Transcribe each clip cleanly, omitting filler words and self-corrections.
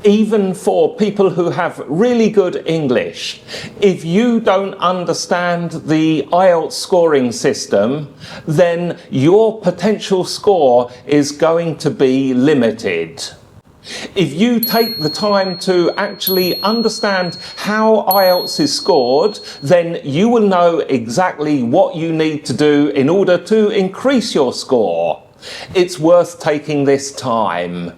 Even for people who have really good English, if you don't understand the IELTS scoring system, then your potential score is going to be limited. If you take the time to actually understand how IELTS is scored, then you will know exactly what you need to do in order to increase your score. It's worth taking this time.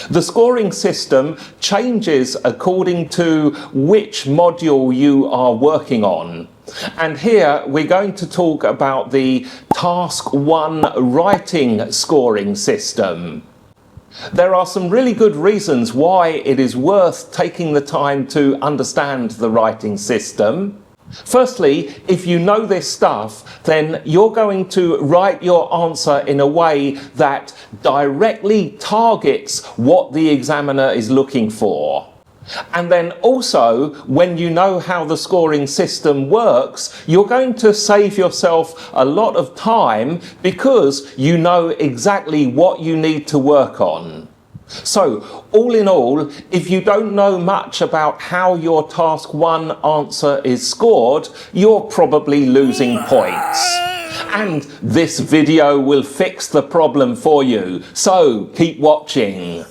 The scoring system changes according to which module you are working on. And here we're going to talk about the Task 1 writing scoring system. There are some really good reasons why it is worth taking the time to understand the writing system. Firstly, if you know this stuff, then you're going to write your answer in a way that directly targets what the examiner is looking for. And then also, when you know how the scoring system works, you're going to save yourself a lot of time because you know exactly what you need to work on. So, all in all, if you don't know much about how your Task 1 answer is scored, you're probably losing points. And this video will fix the problem for you, so keep watching.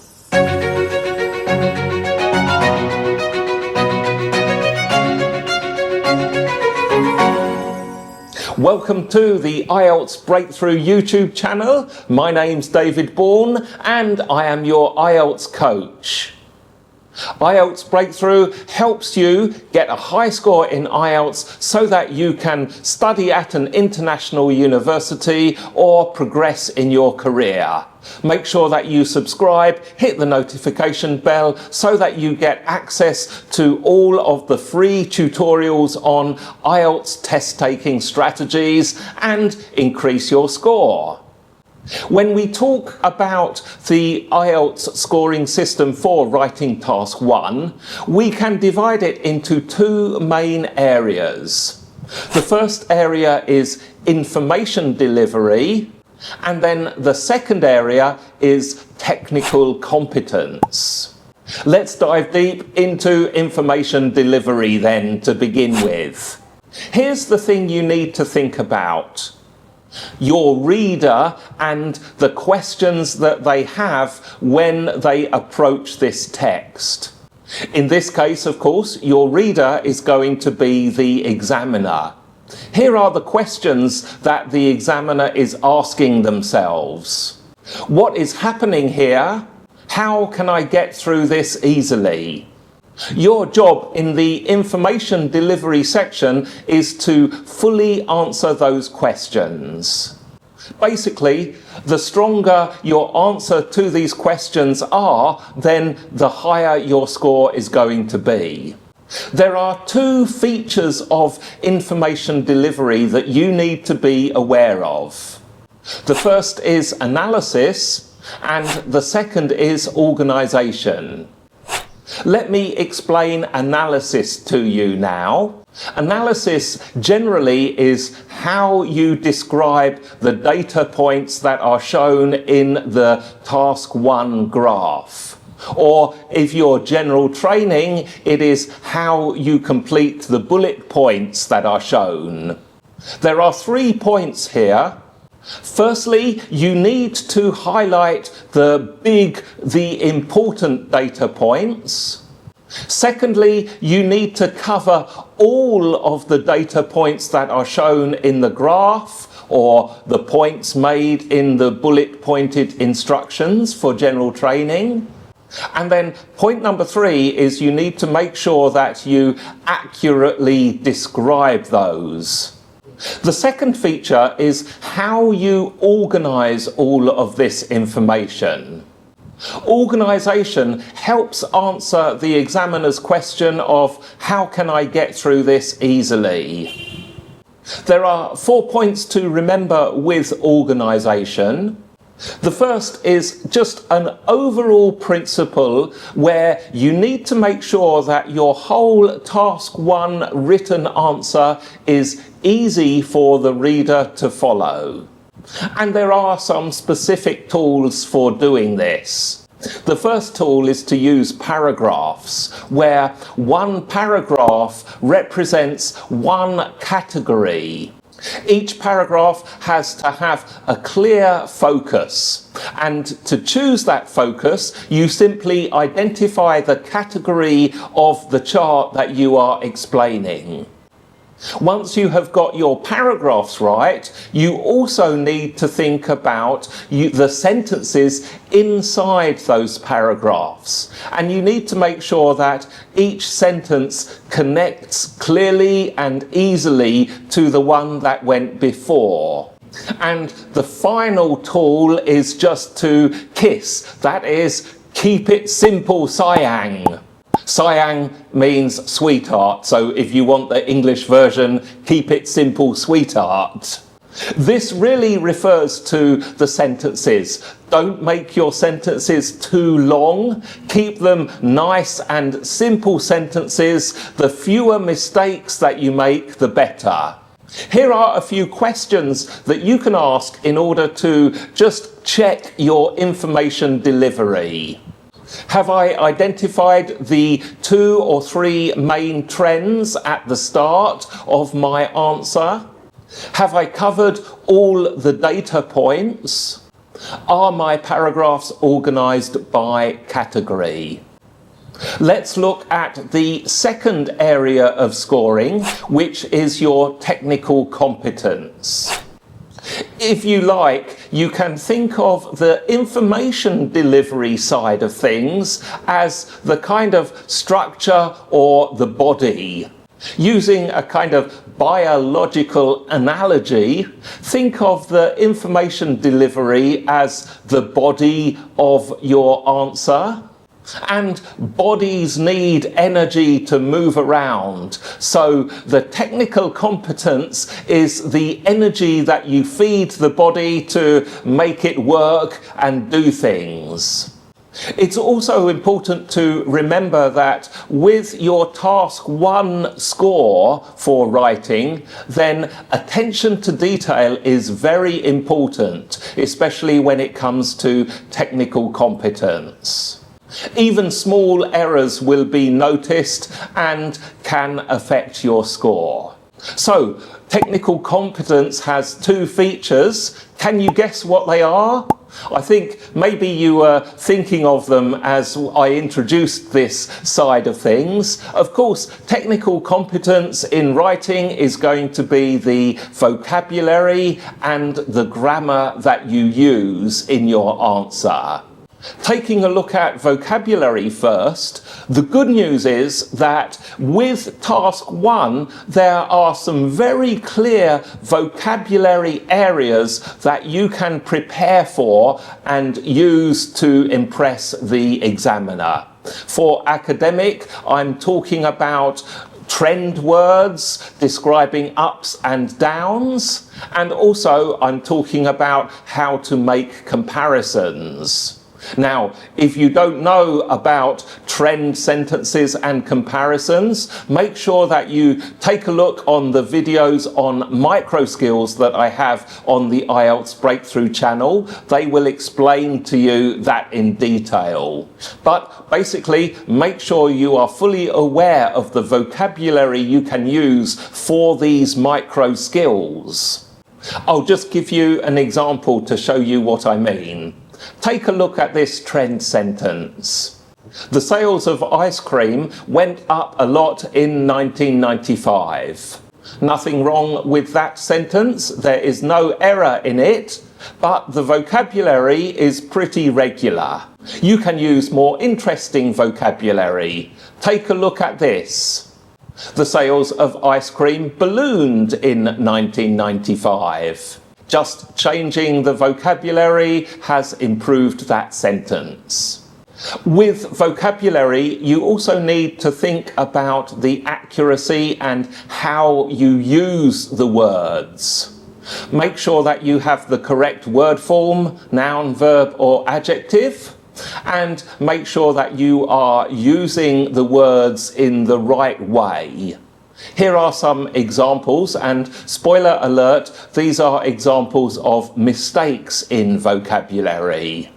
Welcome to the IELTS Breakthrough YouTube channel. My name's David Bourne and I am your IELTS coach. IELTS Breakthrough helps you get a high score in IELTS so that you can study at an international university or progress in your career. Make sure that you subscribe, hit the notification bell so that you get access to all of the free tutorials on IELTS test taking strategies and increase your score. When we talk about the IELTS scoring system for writing Task 1, we can divide it into two main areas. The first area is information delivery, and then the second area is technical competence. Let's dive deep into information delivery then to begin with. Here's the thing you need to think about. Your reader and the questions that they have when they approach this text. In this case, of course, your reader is going to be the examiner. Here are the questions that the examiner is asking themselves. What is happening here? How can I get through this easily? Your job in the information delivery section is to fully answer those questions. Basically, the stronger your answer to these questions are, then the higher your score is going to be. There are two features of information delivery that you need to be aware of. The first is analysis, and the second is organisation. Let me explain analysis to you now. Analysis generally is how you describe the data points that are shown in the Task 1 graph. Or if you're general training, it is how you complete the bullet points that are shown. There are 3 points here. Firstly, you need to highlight the important data points. Secondly, you need to cover all of the data points that are shown in the graph or the points made in the bullet pointed instructions for general training. And then point number 3 is you need to make sure that you accurately describe those. The second feature is how you organise all of this information. Organisation helps answer the examiner's question of how can I get through this easily. There are 4 points to remember with organisation. The first is just an overall principle where you need to make sure that your whole Task 1 written answer is easy for the reader to follow. And there are some specific tools for doing this. The first tool is to use paragraphs, where one paragraph represents one category. Each paragraph has to have a clear focus, and to choose that focus, you simply identify the category of the chart that you are explaining. Once you have got your paragraphs right, you also need to think about the sentences inside those paragraphs. And you need to make sure that each sentence connects clearly and easily to the one that went before. And the final tool is just to kiss. That is, keep it simple, sayang. Sayang means sweetheart, so if you want the English version, keep it simple, sweetheart. This really refers to the sentences. Don't make your sentences too long. Keep them nice and simple sentences. The fewer mistakes that you make, the better. Here are a few questions that you can ask in order to just check your information delivery. Have I identified the 2 or 3 main trends at the start of my answer? Have I covered all the data points? Are my paragraphs organised by category? Let's look at the second area of scoring, which is your technical competence. If you like, you can think of the information delivery side of things as the kind of structure or the body. Using a kind of biological analogy, think of the information delivery as the body of your answer. And bodies need energy to move around. So the technical competence is the energy that you feed the body to make it work and do things. It's also important to remember that with your task 1 score for writing, then attention to detail is very important, especially when it comes to technical competence. Even small errors will be noticed and can affect your score. So, technical competence has 2 features. Can you guess what they are? I think maybe you were thinking of them as I introduced this side of things. Of course, technical competence in writing is going to be the vocabulary and the grammar that you use in your answer. Taking a look at vocabulary first, the good news is that with task 1, there are some very clear vocabulary areas that you can prepare for and use to impress the examiner. For academic, I'm talking about trend words describing ups and downs, and also I'm talking about how to make comparisons. Now, if you don't know about trend sentences and comparisons, make sure that you take a look on the videos on micro skills that I have on the IELTS Breakthrough channel. They will explain to you that in detail. But basically, make sure you are fully aware of the vocabulary you can use for these micro skills. I'll just give you an example to show you what I mean. Take a look at this trend sentence. The sales of ice cream went up a lot in 1995. Nothing wrong with that sentence. There is no error in it, but the vocabulary is pretty regular. You can use more interesting vocabulary. Take a look at this. The sales of ice cream ballooned in 1995. Just changing the vocabulary has improved that sentence. With vocabulary, you also need to think about the accuracy and how you use the words. Make sure that you have the correct word form, noun, verb, or adjective, and make sure that you are using the words in the right way. Here are some examples, and spoiler alert, these are examples of mistakes in vocabulary.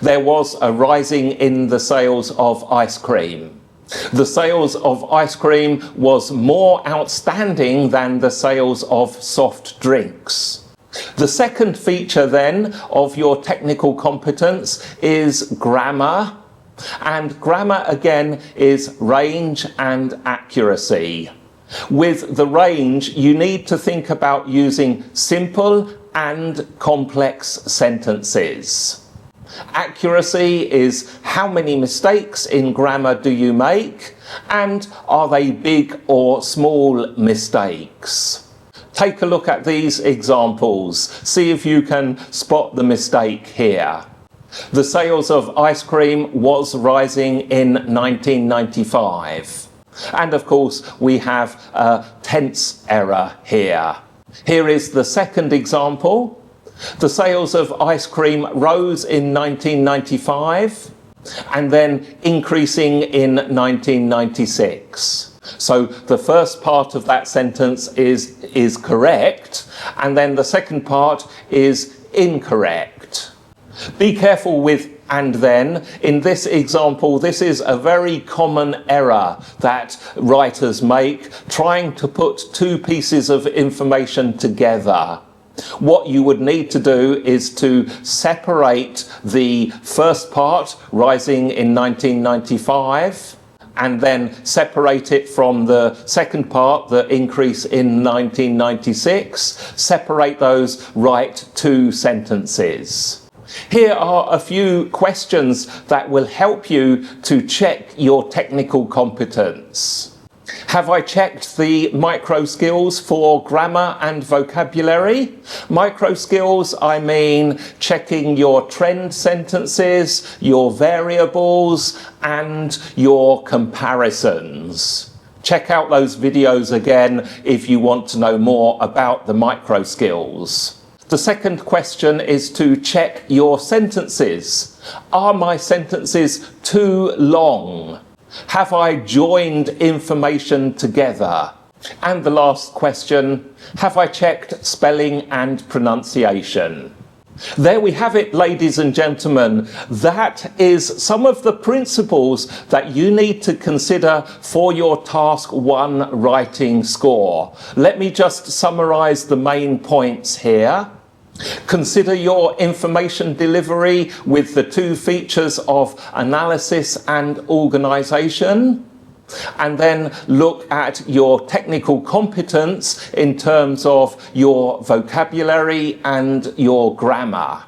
There was a rising in the sales of ice cream. The sales of ice cream was more outstanding than the sales of soft drinks. The second feature then of your technical competence is grammar. And grammar again is range and accuracy. With the range, you need to think about using simple and complex sentences. Accuracy is how many mistakes in grammar do you make, and are they big or small mistakes? Take a look at these examples. See if you can spot the mistake here. The sales of ice cream was rising in 1995. And of course, we have a tense error here. Here is the second example. The sales of ice cream rose in 1995 and then increasing in 1996. So the first part of that sentence is correct, and then the second part is incorrect. Be careful with "and then." In this example, this is a very common error that writers make, trying to put two pieces of information together. What you would need to do is to separate the first part, rising in 1995, and then separate it from the second part, the increase in 1996. Separate those, write two sentences. Here are a few questions that will help you to check your technical competence. Have I checked the micro skills for grammar and vocabulary? Micro skills, I mean checking your trend sentences, your variables, and your comparisons. Check out those videos again if you want to know more about the micro skills. The second question is to check your sentences. Are my sentences too long? Have I joined information together? And the last question, have I checked spelling and pronunciation? There we have it, ladies and gentlemen. That is some of the principles that you need to consider for your Task 1 writing score. Let me just summarize the main points here. Consider your information delivery with the two features of analysis and organisation. And then look at your technical competence in terms of your vocabulary and your grammar.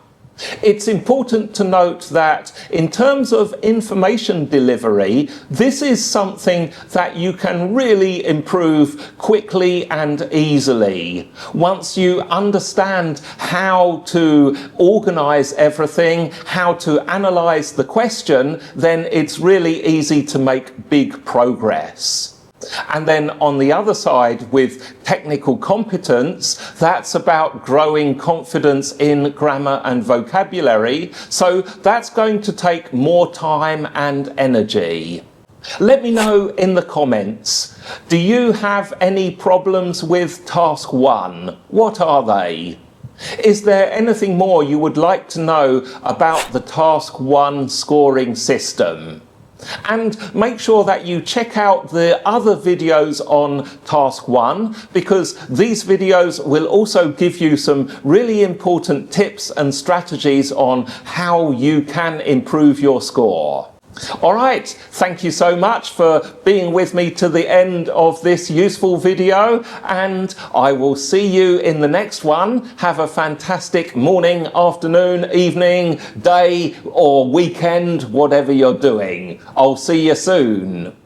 It's important to note that in terms of information delivery, this is something that you can really improve quickly and easily. Once you understand how to organize everything, how to analyze the question, then it's really easy to make big progress. And then on the other side, with technical competence, that's about growing confidence in grammar and vocabulary. So that's going to take more time and energy. Let me know in the comments, do you have any problems with Task 1? What are they? Is there anything more you would like to know about the Task 1 scoring system? And make sure that you check out the other videos on Task 1, because these videos will also give you some really important tips and strategies on how you can improve your score. All right, thank you so much for being with me to the end of this useful video, and I will see you in the next one. Have a fantastic morning, afternoon, evening, day or weekend, whatever you're doing. I'll see you soon.